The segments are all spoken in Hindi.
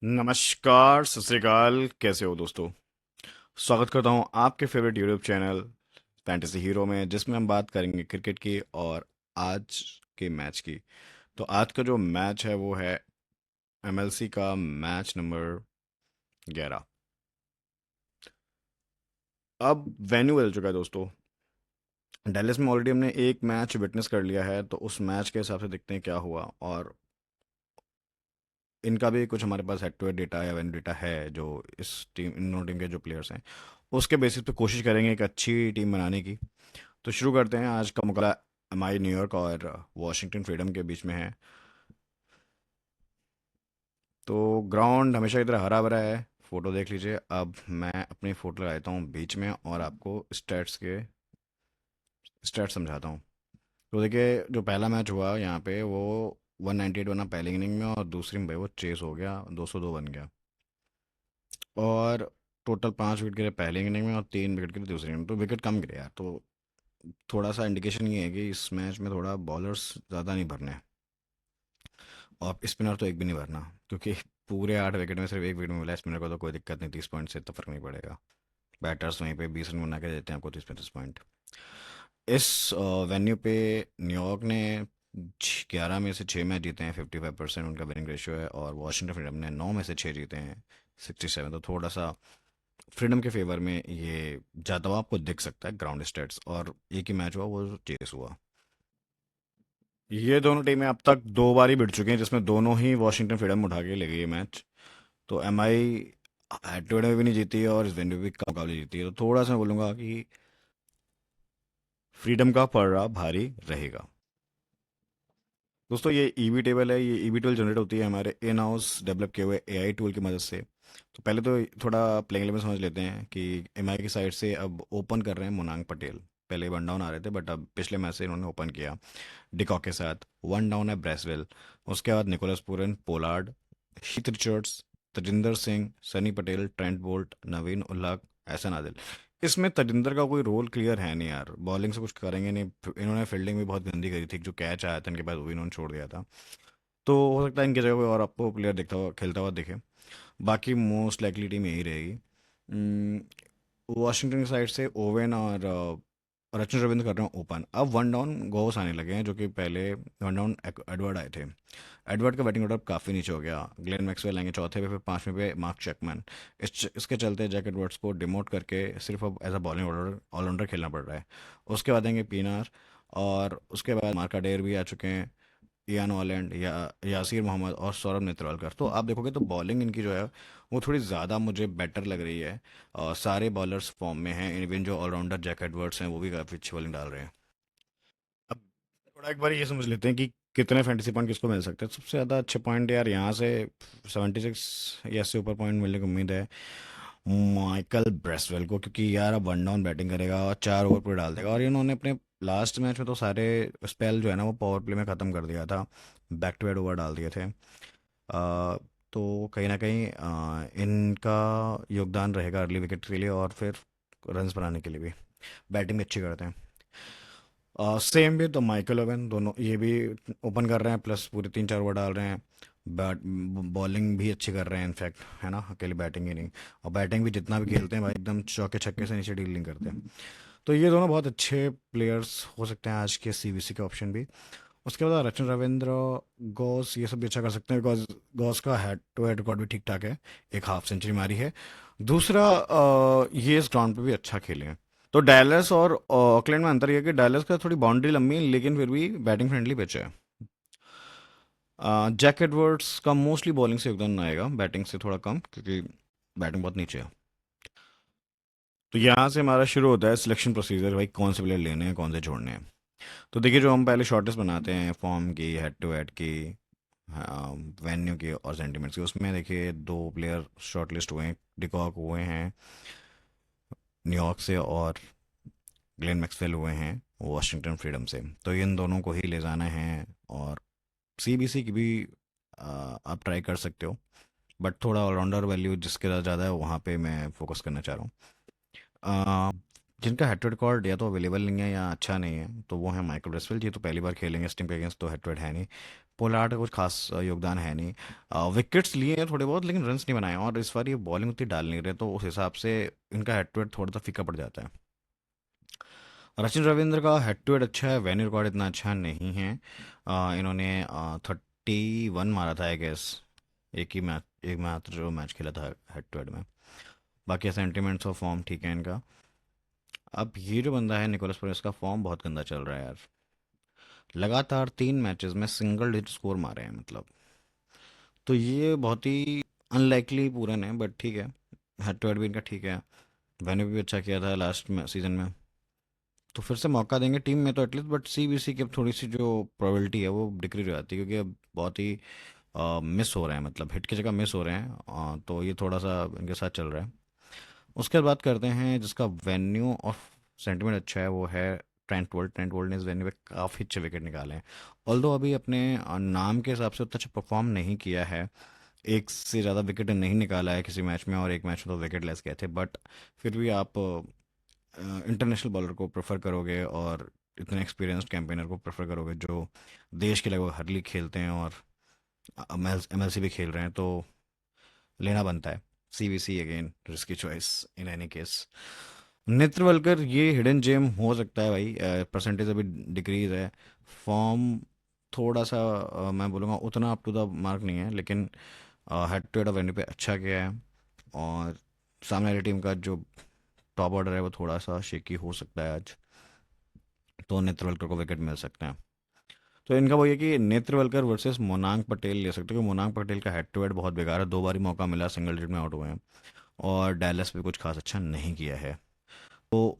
नमस्कार, सत श्री अकाल, कैसे हो दोस्तों। स्वागत करता हूँ आपके favourite YouTube channel fantasy hero में, जिसमें हम बात करेंगे क्रिकेट की और आज के मैच की। तो आज का जो मैच है वो है एमएलसी का मैच नंबर 11। अब वेन्यू बदल चुका है दोस्तों। डेलिस में ऑलरेडी हमने एक मैच विटनेस कर लिया है, तो उस मैच के हिसाब से देखते हैं क्या हुआ। और इनका भी कुछ हमारे पास हेड टू हेड डेटा या वेन्यू डेटा है, जो इस टीम इन दोनों टीम के जो प्लेयर्स हैं उसके बेसिस पे कोशिश करेंगे एक अच्छी टीम बनाने की। तो शुरू करते हैं। आज का मुकाबला एमआई न्यूयॉर्क और वॉशिंगटन फ्रीडम के बीच में है। तो ग्राउंड हमेशा की तरह हरा भरा है। फोटो देख लीजिए। अब मैं अपनी फोटो लगाता हूँ बीच में और आपको स्टैट्स समझाता हूँ। तो देखिए, जो पहला मैच हुआ यहाँ पे वो 198 बना पहली इनिंग में, और दूसरी में भाई वो चेस हो गया, 202 बन गया। और टोटल 5 विकेट गिरे पहली इनिंग में और 3 विकेट गिरे दूसरी इनिंग में। तो विकेट कम गिरे यार। तो थोड़ा सा इंडिकेशन ये है कि इस मैच में थोड़ा बॉलर्स ज़्यादा नहीं भरने हैं, और स्पिनर तो एक भी नहीं भरना, क्योंकि पूरे 8 विकेट में सिर्फ एक विकेट मिला है स्पिनर को। तो कोई दिक्कत नहीं, 30 पॉइंट से इतना फर्क नहीं पड़ेगा। बैटर्स वहीं पे 20 रन बना के देते हैं आपको, 30-35 पॉइंट। इस वेन्यू पे न्यूयॉर्क ने 11 में से 6 मैच जीते हैं, 55% उनका विनिंग रेशियो है। और वॉशिंगटन फ्रीडम ने 9 में से 6 जीते हैं, 67। तो थोड़ा सा फ्रीडम के फेवर में ये जाता हुआ आपको दिख सकता है ग्राउंड स्टेट्स। और एक ही मैच हुआ, वो चेस हुआ। ये दोनों टीमें अब तक 2 बार ही भिड़ चुकी हैं, जिसमें दोनों ही वॉशिंगटन फ्रीडम उठा के ले गई है मैच। तो एमआई हेड टू हेड में भी नहीं जीती है और इस वेन्यू भी कम मुकाबले जीती है। तो थोड़ा सा मैं बोलूँगा कि फ्रीडम का पलड़ा भारी रहेगा। दोस्तों, ये ईवी टेबल है। ये ईवी टेबल जनरेट होती है हमारे इन हाउस डेवलप किए हुए एआई टूल की मदद से। तो पहले तो थोड़ा प्लेइंग इलेवन समझ लेते हैं कि एमआई की साइड से अब ओपन कर रहे हैं मुनांग पटेल। पहले वन डाउन आ रहे थे, बट अब पिछले मैच से इन्होंने ओपन किया डिकॉक के साथ। वन डाउन है ब्रेसवेल। उसके बाद Nicholas Pooran, Pollard, Heath Richards, Tajinder Singh, Sunny Patel, Trent Boult, Naveen Ullah, Ehsan Adil. इसमें तजिंदर का कोई रोल क्लियर है नहीं यार, बॉलिंग से कुछ करेंगे नहीं। इन्होंने फील्डिंग भी बहुत गंदी करी थी, जो कैच आया था इनके पास वो भी इन्होंने छोड़ दिया था। तो हो सकता है इनकी जगह कोई और आपको प्लेयर दिखता हुआ खेलता हुआ दिखे। बाकी मोस्ट लाइकली टीम यही रहेगी। वॉशिंगटन की साइड से ओवेन और रचिन रविंद्र कर रहे हैं ओपन। अब वन डाउन गोस आने लगे हैं, जो कि पहले वन डाउन एडवर्ड आए थे। एडवर्ड का बैटिंग ऑर्डर काफ़ी नीचे हो गया। ग्लेन मैक्सवेल आएंगे चौथे पे, फिर 5वें पे मार्क चैपमैन। इसके चलते जैक एडवर्ड्स को डिमोट करके सिर्फ अब एज अ बॉलिंग ऑलराउंडर खेलना पड़ रहा है। उसके बाद आएंगे पीनार, और उसके बाद मार्काडेर भी आ चुके हैं, इयान ऑलैंड या यासिर मोहम्मद और सौरभ नेत्रवालकर। तो आप देखोगे तो बॉलिंग इनकी जो है वो थोड़ी ज़्यादा मुझे बेटर लग रही है। और सारे बॉलर्स फॉर्म में हैं, इवन जो ऑलराउंडर जैक एडवर्ड्स हैं वो भी काफ़ी अच्छी बॉलिंग डाल रहे हैं। अब थोड़ा एक बार ये समझ लेते हैं कि कितने फैंटेसी पॉइंट किसको मिल सकते हैं। सबसे ज़्यादा अच्छे पॉइंट यार यहाँ से 76 या इससे ऊपर पॉइंट मिलने की उम्मीद है माइकल ब्रेसवेल को, क्योंकि यार अब वन डाउन बैटिंग करेगा और 4 ओवर पर डाल देगा। और इन्होंने अपने लास्ट मैच में तो सारे स्पेल जो है ना वो पावर प्ले में ख़त्म कर दिया था, बैक टू बैक ओवर डाल दिए थे। तो कहीं ना कहीं इनका योगदान रहेगा अर्ली विकेट के लिए और फिर रन्स बनाने के लिए भी। बैटिंग भी अच्छी करते हैं। सेम भी तो माइकल ओवन, दोनों ये भी ओपन कर रहे हैं, प्लस पूरे 3-4 ओवर डाल रहे हैं। बैट बॉलिंग भी अच्छी कर रहे हैं इनफैक्ट, है ना, अकेले बैटिंग ही नहीं। और बैटिंग भी जितना भी खेलते हैं भाई, एकदम चौके छक्के से नीचे डीलिंग करते हैं। तो ये दोनों बहुत अच्छे प्लेयर्स हो सकते हैं आज के सीबीसी के ऑप्शन भी। उसके बाद रचन रविंद्र, गॉस, ये सब भी अच्छा कर सकते हैं, बिकॉज गॉस का हेड टू हेड रिकॉर्ड भी ठीक ठाक है। एक हाफ सेंचुरी मारी है। दूसरा, ये इस ग्राउंड पे भी अच्छा खेले हैं। तो डैलस और ऑकलैंड में अंतर यह है कि डैलस का थोड़ी बाउंड्री लंबी है, लेकिन फिर भी बैटिंग फ्रेंडली पिच है। जैक एडवर्ड्स का मोस्टली बॉलिंग से योगदान आएगा, बैटिंग से थोड़ा कम, क्योंकि बैटिंग बहुत नीचे है। तो यहाँ से हमारा शुरू होता है सिलेक्शन प्रोसीजर, भाई कौन से प्लेयर लेने हैं कौन से छोड़ने हैं। तो देखिए, जो हम पहले शॉर्टलिस्ट बनाते हैं फॉर्म की, हेड टू हेड की, वेन्यू की और सेंटीमेंट्स की, उसमें देखिए 2 प्लेयर शॉर्टलिस्ट हुए हैं। डिकॉक हुए हैं न्यूयॉर्क से, और ग्लेन मैक्सवेल हुए हैं वॉशिंगटन फ्रीडम से। तो इन दोनों को ही ले जाना है। और सीबीसी की भी आप ट्राई कर सकते हो, बट थोड़ा ऑलराउंडर वैल्यू जिसके ज़्यादा ज़्यादा है वहाँ पे मैं फोकस करना चाह रहा हूँ। अ, जिनका हेड टू हेड रिकॉर्ड या तो अवेलेबल नहीं है या अच्छा नहीं है, तो वो है माइकल ब्रेसवेल। जी तो पहली बार खेलेंगे इस टीम के अगेंस्ट, तो हेड टू हेड है नहीं। पोलार्ड का कुछ खास योगदान है नहीं। विकेट्स लिए हैं थोड़े बहुत लेकिन रन्स नहीं बनाए, और इस बार ये बॉलिंग उतनी डाल नहीं रहे, तो उस हिसाब से इनका हेड टू हेड थोड़ा सा फीका पड़ जाता है। सचिन रविंद्र का हेड टू हेड अच्छा है, वेन्यू रिकॉर्ड इतना अच्छा नहीं है। इन्होंने 31 मारा था आई गेस, एक मात्र जो मैच खेला था हेड टू हेड में। बाकी सेंटिमेंट्स और फॉर्म ठीक है इनका। अब ये जो बंदा है निकोलस पुरन, इसका फॉर्म बहुत गंदा चल रहा है यार। लगातार 3 मैचेस में सिंगल डिजिट स्कोर मारे हैं मतलब। तो ये बहुत ही अनलाइकली पूरन है, बट ठीक है। हेड टू हेड भी इनका ठीक है। वेन्यू भी अच्छा किया था लास्ट में सीजन में। तो फिर से मौका देंगे टीम में तो एटलीस्ट, बट सीबीसी की अब थोड़ी सी जो प्रोबेबिलिटी है वो डिक्रीज हो जाती है, क्योंकि अब बहुत ही मिस हो रहे हैं, मतलब हिट की जगह मिस हो रहे हैं। तो ये थोड़ा सा इनके साथ चल रहा है। उसके बाद बात करते हैं जिसका वेन्यू और सेंटीमेंट अच्छा है, वो है ट्रेंट वोल्ट। ट्रेंट वोल्ट ने इस वेन्यू पे काफ़ी अच्छे विकेट निकाले हैं। ऑल्दो अभी अपने नाम के हिसाब से उतना अच्छा परफॉर्म नहीं किया है, एक से ज़्यादा विकेट नहीं निकाला है किसी मैच में, और एक मैच में तो विकेट लेस गए थे, बट फिर भी आप इंटरनेशनल बॉलर को प्रेफर करोगे और इतने एक्सपीरियंस्ड कैंपेनर को प्रेफर करोगे जो देश के लगभग हर लीग खेलते हैं और एमएलसी भी खेल रहे हैं, तो लेना बनता है। CBC again risky choice in any case. Netravalkar ये हिडन जेम हो सकता है भाई, परसेंटेज अभी डिक्रीज है। फॉर्म थोड़ा सा मैं बोलूँगा उतना अप टू द मार्क नहीं है, लेकिन हेड टू हेड वेन्यू पे अच्छा किया है। और सामने वाली टीम का जो टॉप ऑर्डर है वो थोड़ा सा शेकी हो सकता है आज, तो नेत्रवलकर को विकेट मिल सकते हैं। तो इनका वो ये कि नेत्रवलकर वर्सेस मोनांग पटेल ले सकते हो, कि मोनांग पटेल का हेड टू हेड बहुत बेकार है, 2 बार ही मौका मिला, सिंगल डिजिट में आउट हुए हैं। और डैलस भी कुछ खास अच्छा नहीं किया है, तो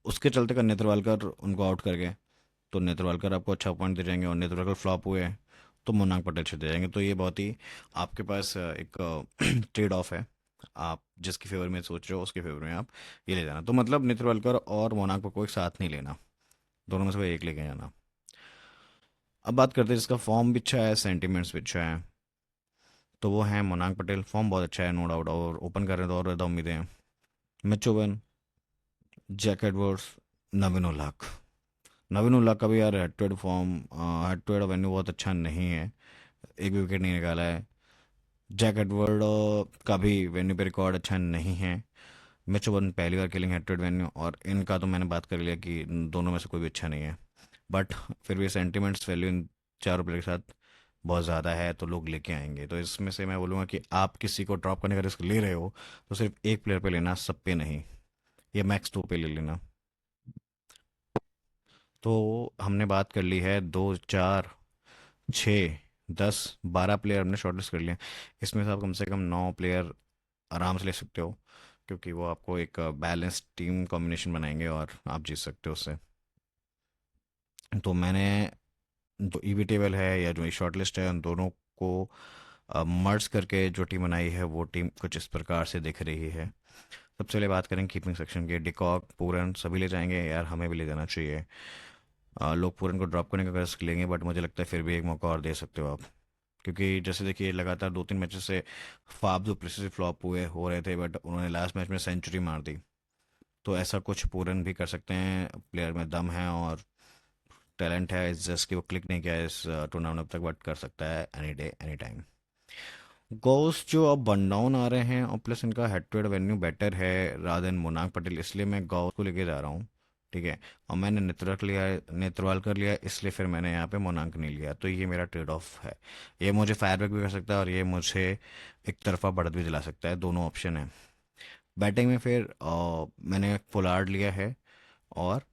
उसके चलते का नेत्रवालकर उनको आउट कर गए। तो नेत्रवालकर आपको अच्छा पॉइंट दे जाएंगे, और नेत्रवालकर फ्लॉप हुए तो मोनांग पटेल से दे जाएंगे। तो ये बहुत ही आपके पास एक ट्रेड ऑफ है। आप जिसकी फेवर में सोच रहे हो उसके फेवर में आप ये ले जाना, तो मतलब नेत्रवालकर और मोनांग को कोई साथ नहीं लेना, दोनों में से कोई एक लेके जाना। अब बात करते हैं जिसका फॉर्म भी अच्छा है, सेंटीमेंट्स भी अच्छा है, तो वो है मोनांग पटेल। फॉर्म बहुत अच्छा है नो डाउट, और ओपन कर रहे हैं तो और ज़्यादा उम्मीदें हैं। Mitch Owen, Jack Edwards, Naveen ulHaq. Naveen Ullah का भी यार head to head form, head to head venue बहुत अच्छा नहीं है, एक भी विकेट नहीं निकाला है। जैक एडवर्ड का भी वेन्यू पे रिकॉर्ड अच्छा नहीं है। मिच ओवन पहली बार खेलेंगे हेड टू हेड वेन्यू, और इनका तो मैंने बात कर लिया कि इन दोनों में से कोई भी अच्छा नहीं है। बट फिर भी सेंटिमेंट्स वैल्यू इन चारों प्लेयर के साथ बहुत ज़्यादा है, तो लोग लेके आएंगे। तो इसमें से मैं बोलूँगा कि आप किसी को ड्रॉप करने का रिस्क ले रहे हो तो सिर्फ एक प्लेयर पे लेना, सब पे नहीं, या मैक्स 2 पे ले लेना। तो हमने बात कर ली है 2, 4, 6, 10, 12 प्लेयर हमने शॉर्टलिस्ट कर लिए। इसमें से आप कम से कम 9 प्लेयर आराम से ले सकते हो, क्योंकि वो आपको एक बैलेंस टीम कॉम्बिनेशन बनाएंगे और आप जीत सकते हो उससे। तो मैंने जो ईवी टेबल है या जो शॉर्ट लिस्ट है, उन दोनों को मर्ज करके जो टीम बनाई है वो टीम कुछ इस प्रकार से दिख रही है। सबसे पहले बात करें कीपिंग सेक्शन की, डिकॉक, पूरन सभी ले जाएंगे यार, हमें भी ले जाना चाहिए। लोग पूरन को ड्रॉप करने का रिस्क लेंगे, बट मुझे लगता है फिर भी एक मौका और दे सकते हो आप, क्योंकि जैसे देखिए लगातार 2-3 मैचेस से फाफ जो प्लेसिस फ्लॉप हुए हो रहे थे, बट उन्होंने लास्ट मैच में सेंचुरी मार दी। तो ऐसा कुछ पूरन भी कर सकते हैं, प्लेयर में दम है और टैलेंट है, इस जस्ट कि वो क्लिक नहीं किया है इस टूर्नामेंट अब तक, बट कर सकता है any day any time. Goals जो अब वन डाउन आ रहे हैं, और प्लस इनका head to head venue better है रादर देन मोनांग पटेल, इसलिए मैं गौस को लेके जा रहा हूँ। ठीक है। और मैंने नेत्रवाल कर लिया, इसलिए फिर मैंने यहाँ पे मोनांक नहीं लिया, तो ये मेरा ट्रेड ऑफ है। ये मुझे फायरबैक भी कर सकता है, और ये मुझे एक तरफा बढ़त भी दिला सकता है, दोनों ऑप्शन है। बैटिंग में फिर मैंने पोलार्ड लिया है, और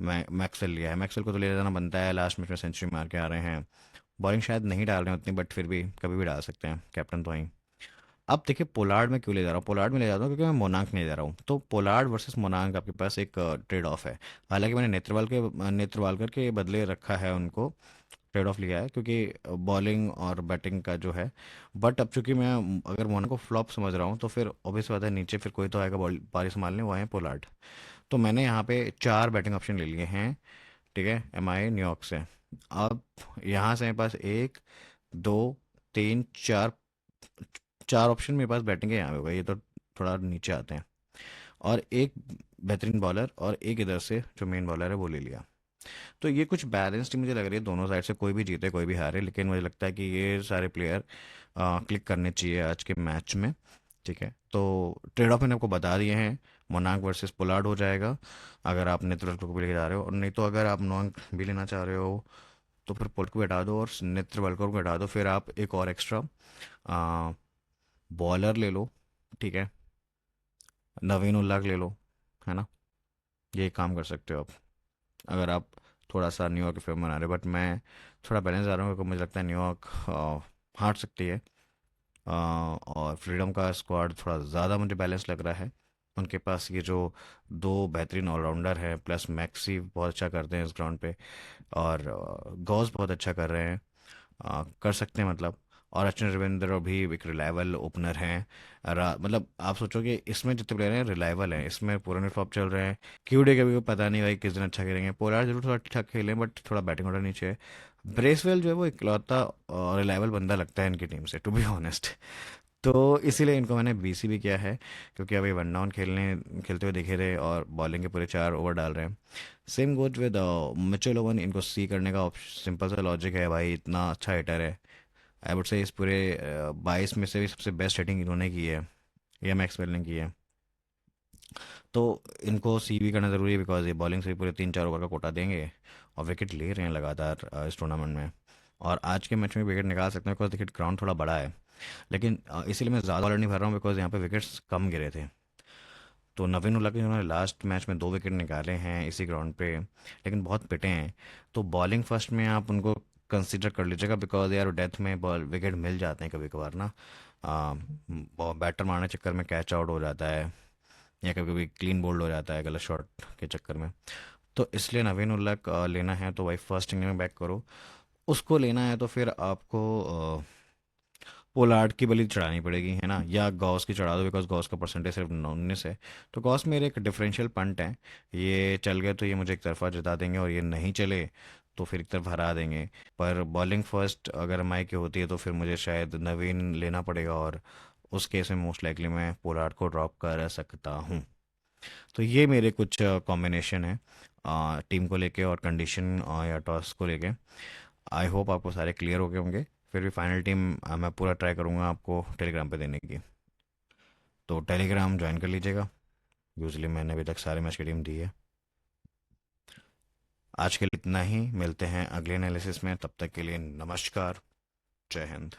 मैं मैक्सवेल लिया है। मैक्सवेल को तो ले जाना बनता है, लास्ट मैच में सेंचुरी मार के आ रहे हैं। बॉलिंग शायद नहीं डाल रहे हैं उतनी, बट फिर भी कभी भी डाल सकते हैं, कैप्टन तो वहीं। अब देखिए पोलार्ड में क्यों ले जा रहा हूँ, पोलार्ड में ले जाता हूँ क्योंकि मैं मोनांक नहीं ले जा रहा हूँ, तो पोलार्ड वर्सेस मोनांक आपके पास एक ट्रेड ऑफ है। हालांकि मैंने नेत्रवालकर के बदले रखा है उनको, ट्रेड ऑफ लिया है, क्योंकि बॉलिंग और बैटिंग का जो है। बट अब चूंकि मैं अगर मोनांक को फ्लॉप समझ रहा हूँ, तो फिर ऑब्वियस बात है नीचे फिर कोई तो आएगा पारी संभालने, वो है पोलार्ड। तो मैंने यहाँ पे 4 बैटिंग ऑप्शन ले लिए हैं। ठीक है, MI न्यूयॉर्क से। अब यहाँ से मेरे पास 1, 2, 3, 4, 4 ऑप्शन मेरे पास बैटिंग के यहाँ पे होगा, ये तो थोड़ा नीचे आते हैं। और एक बेहतरीन बॉलर और एक इधर से जो मेन बॉलर है वो ले लिया। तो ये कुछ बैलेंस टीम मुझे लग रही है, दोनों साइड से कोई भी जीते कोई भी हारे, लेकिन मुझे लगता है कि ये सारे प्लेयर क्लिक करने चाहिए आज के मैच में। ठीक है, तो ट्रेड ऑफ मैंने आपको बता दिए हैं। मोनांक वर्सेस पोलार्ड हो जाएगा अगर आप नेतृत्व को भी लेके जा रहे हो, और नहीं तो अगर आप मोनांक भी लेना चाह रहे हो तो फिर पोल्ट को हटा दो और नेत्र वलकर को हटा दो, फिर आप एक और एक्स्ट्रा बॉलर ले लो। ठीक है, नवीन उल्लाह ले लो, है ना। ये काम कर सकते हो आप अगर आप थोड़ा सा न्यूयॉर्क की फिल्म बना रहे हो, बट मैं थोड़ा बैलेंस आ रहा हूँ क्योंकि मुझे लगता है न्यूयॉर्क हार सकती है। और फ्रीडम का स्क्वाड थोड़ा ज़्यादा मुझे बैलेंस लग रहा है। उनके पास ये जो दो बेहतरीन ऑलराउंडर हैं, प्लस मैक्सी बहुत अच्छा करते हैं इस ग्राउंड पे, और गॉस बहुत अच्छा कर रहे हैं, कर सकते हैं मतलब। और अश्विन रविंद्र भी एक रिलायबल ओपनर हैं। मतलब आप सोचो कि इसमें जितने प्लेयर हैं रिलायबल हैं, इसमें पुराने फ्लॉप चल रहे हैं। क्यूडे का भी पता नहीं भाई किस दिन अच्छा खेलेंगे, पोलार्ड जरूर थोड़ा ठीक ठाक खेलें बट थोड़ा बैटिंग ऑर्डर नीचे है। ब्रेसवेल जो है वो इकलौता रिलायबल बंदा लगता है इनकी टीम से, टू बी ऑनेस्ट। तो इसीलिए इनको मैंने बीसी भी किया है, क्योंकि अभी वन डाउन खेलते हुए दिखे थे और बॉलिंग के पूरे 4 ओवर डाल रहे हैं। Same goes with Mitchell oven, इनको सी करने का सिंपल सा लॉजिक है भाई, इतना अच्छा हिटर है। आई वुड से इस पूरे 22 में से भी सबसे बेस्ट हिटिंग इन्होंने की है, या मैक्सवेल ने की है। तो इनको सी भी करना ज़रूरी है, बिकॉज ये बॉलिंग से भी पूरे 3-4 ओवर का कोटा देंगे, और विकेट ले रहे हैं लगातार इस टूर्नामेंट में। और आज के मैच में विकेट निकाल सकते हैं बिकॉज देखिए ग्राउंड थोड़ा बड़ा है। लेकिन इसीलिए मैं ज़्यादा बॉलर नहीं भर रहा हूँ बिकॉज यहाँ पे विकेट्स कम गिरे थे। तो नवीन उल्ला के उन्होंने लास्ट मैच में 2 विकेट निकाले हैं इसी ग्राउंड पे, लेकिन बहुत पिटे हैं। तो बॉलिंग फर्स्ट में आप उनको कंसिडर कर लीजिएगा, बिकॉज यार डेथ में बॉल विकेट मिल जाते हैं कभी कभार ना। बैटर मारने चक्कर में कैच आउट हो जाता है, या कभी कभी क्लीन बोल्ड हो जाता है गलत शॉट के चक्कर में। तो इसलिए नवीन उल्लाह लेना है तो भाई फर्स्ट इनिंग में बैक करो। उसको लेना है तो फिर आपको पोलार्ड की बलि चढ़ानी पड़ेगी, है ना, या गॉस की चढ़ा दो, बिकॉज गॉस का परसेंटेज सिर्फ 19 है। तो गॉस मेरे एक डिफरेंशियल पंट है, ये चल गए तो ये मुझे एक तरफा जिता देंगे, और ये नहीं चले तो फिर एक तरफ हरा देंगे। पर बॉलिंग फर्स्ट अगर एमआई की होती है तो फिर मुझे शायद नवीन लेना पड़ेगा, और उस केस में मोस्ट लाइकली मैं पोलार्ड को ड्रॉप कर सकता हूँ। तो ये मेरे कुछ कॉम्बिनेशन है टीम को लेके और कंडीशन या टॉस को लेके। आई होप आपको सारे क्लियर हो गए होंगे। फिर भी फाइनल टीम मैं पूरा ट्राई करूँगा आपको टेलीग्राम पे देने की, तो टेलीग्राम ज्वाइन कर लीजिएगा। यूजली मैंने अभी तक सारे मैच की टीम दी है। आज के लिए इतना ही, मिलते हैं अगले एनालिसिस में, तब तक के लिए नमस्कार, जय हिंद।